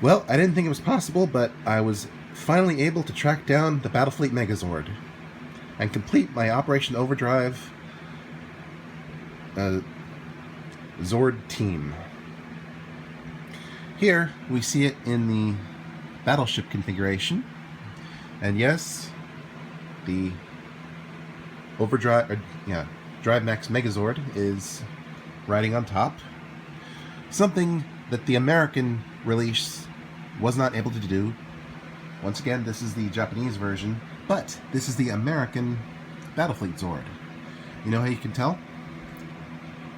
Well, I didn't think it was possible, but I was finally able to track down the Battlefleet Megazord and complete my Operation Overdrive Zord team. Here we see it in the battleship configuration, and yes, the Drive Max Megazord is riding on top. Something that the American release was not able to do. Once again, this is the Japanese version, but this is the American Battlefleet Zord. You know how you can tell?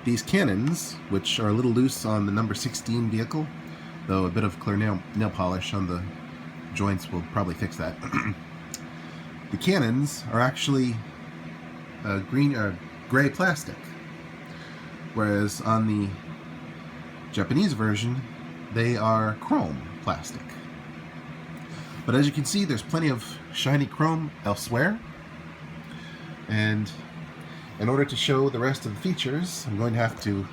These cannons, which are a little loose on the number 16 vehicle, though a bit of clear nail polish on the joints will probably fix that. The cannons are actually gray plastic, whereas on the Japanese version they are chrome plastic. But as you can see, there's plenty of shiny chrome elsewhere, and in order to show the rest of the features, I'm going to have to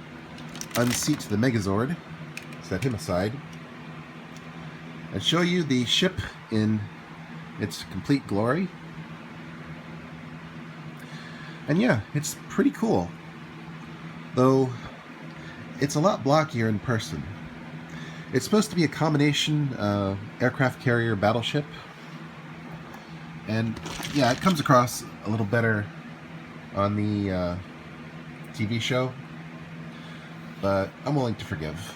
unseat the Megazord, set him aside, and show you the ship in its complete glory. And yeah, it's pretty cool, though it's a lot blockier in person. It's supposed to be a combination aircraft carrier battleship, and yeah, it comes across a little better on the TV show, but I'm willing to forgive.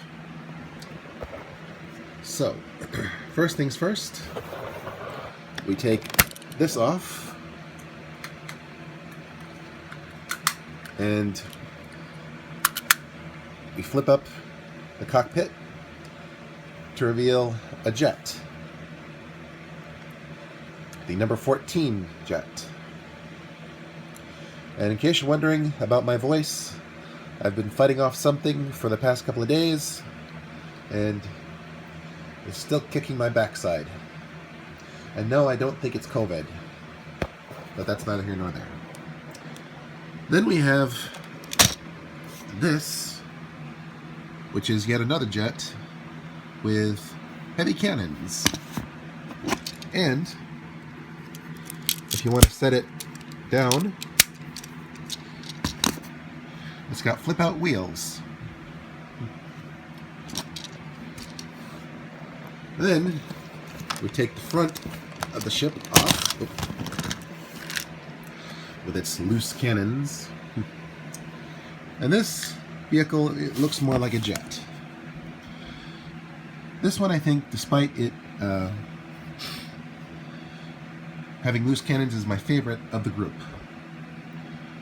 So, first things first, we take this off, and we flip up the cockpit to reveal a jet, the number 14 jet. And in case you're wondering about my voice, I've been fighting off something for the past couple of days, and it's still kicking my backside. And no, I don't think it's COVID, but that's neither here nor there. Then we have this, which is yet another jet with heavy cannons. And if you want to set it down, it's got flip-out wheels. Then we take the front of the ship off with its loose cannons. And this vehicle, it looks more like a jet. This one, I think, despite it having loose cannons, is my favorite of the group.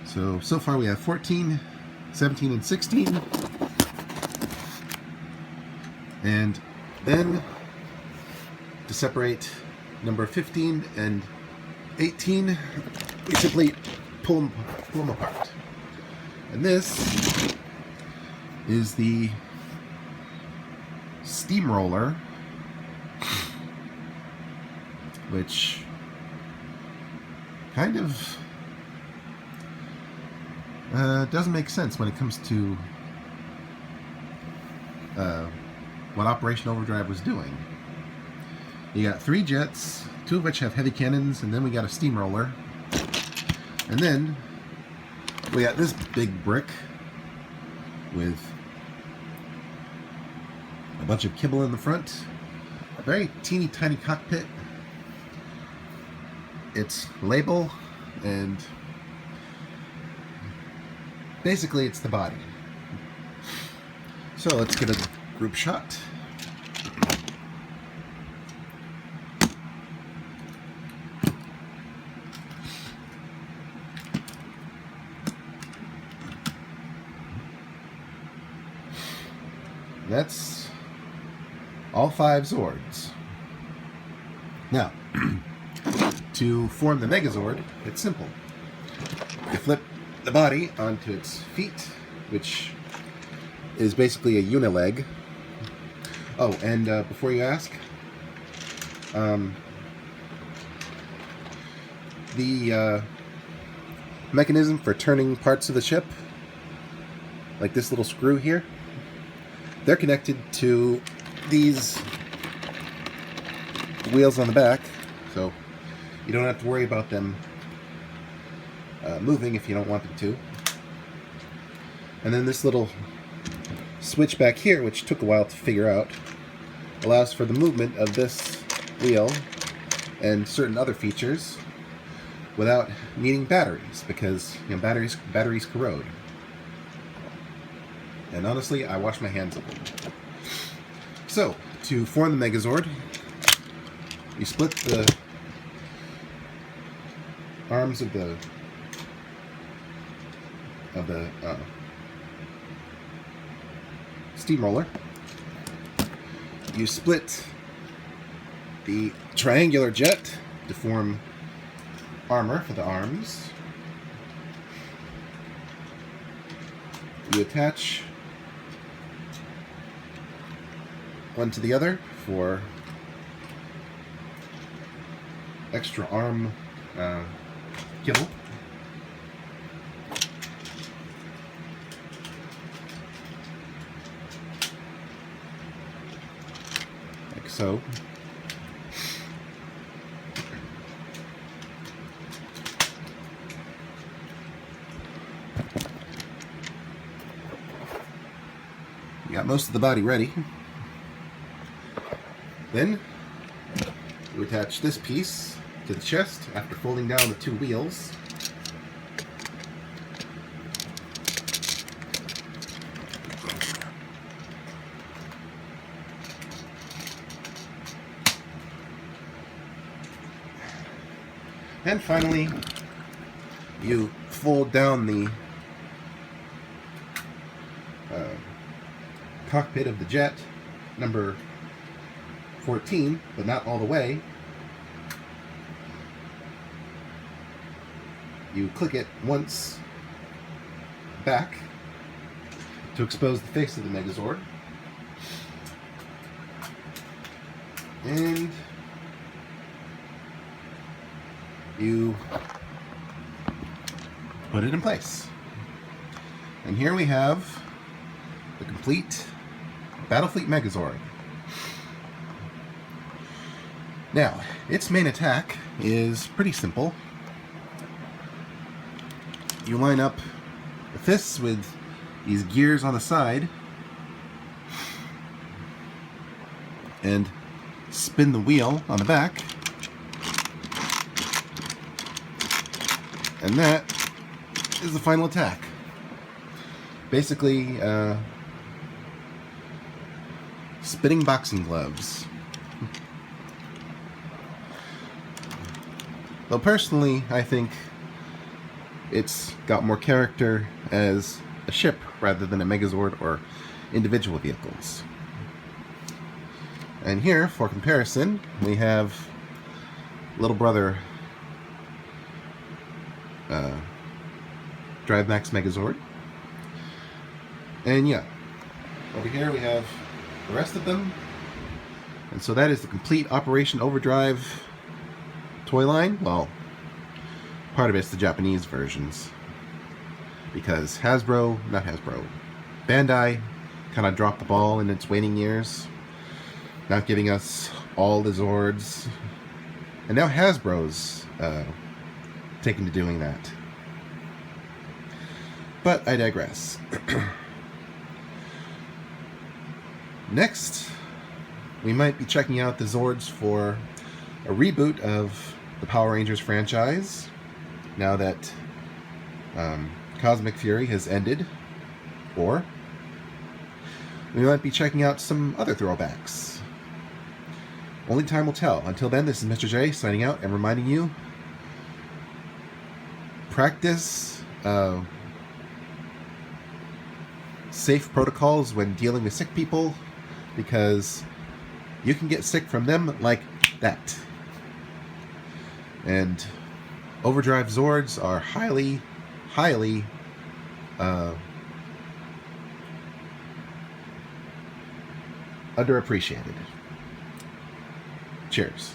So far we have 14, 17, and 16. And then, to separate number 15 and 18, we simply pull them apart. And this is the steamroller, which kind of doesn't make sense when it comes to what Operation Overdrive was doing. You got 3 jets, 2 of which have heavy cannons, and then we got a steamroller. And then we got this big brick with a bunch of kibble in the front, a very teeny tiny cockpit, its label, and basically it's the body. So let's get a group shot. That's all 5 Zords. Now, to form the Megazord, it's simple. You flip the body onto its feet, which is basically a unileg. Oh, and before you ask, the mechanism for turning parts of the ship, like this little screw here, they're connected to these wheels on the back, so you don't have to worry about them moving if you don't want them to. And then this little switch back here, which took a while to figure out, allows for the movement of this wheel and certain other features without needing batteries, because batteries corrode. And honestly, I wash my hands of them. So, to form the Megazord, you split the arms of the steamroller. You split the triangular jet to form armor for the arms. You attach one to the other for extra arm kibble. Like so. You got most of the body ready. Then you attach this piece to the chest after folding down the two wheels. And finally, you fold down the cockpit of the jet, number 14, but not all the way. You click it once back to expose the face of the Megazord. And you put it in place. And here we have the complete Battlefleet Megazord. Now, its main attack is pretty simple. You line up the fists with these gears on the side and spin the wheel on the back, and that is the final attack. Basically, spinning boxing gloves. Though personally, I think it's got more character as a ship rather than a Megazord or individual vehicles. And here, for comparison, we have little brother Drive Max Megazord. And yeah, over here we have the rest of them. And so that is the complete Operation Overdrive toy line. Well, part of it's the Japanese versions, because Bandai kind of dropped the ball in its waning years, not giving us all the Zords, and now Hasbro's taken to doing that. But I digress. Next, we might be checking out the Zords for a reboot of the Power Rangers franchise, now that Cosmic Fury has ended. Or we might be checking out some other throwbacks. Only time will tell. Until then, this is Mr. J signing out and reminding you, practice safe protocols when dealing with sick people, because you can get sick from them like that. And Overdrive Zords are highly underappreciated. Cheers.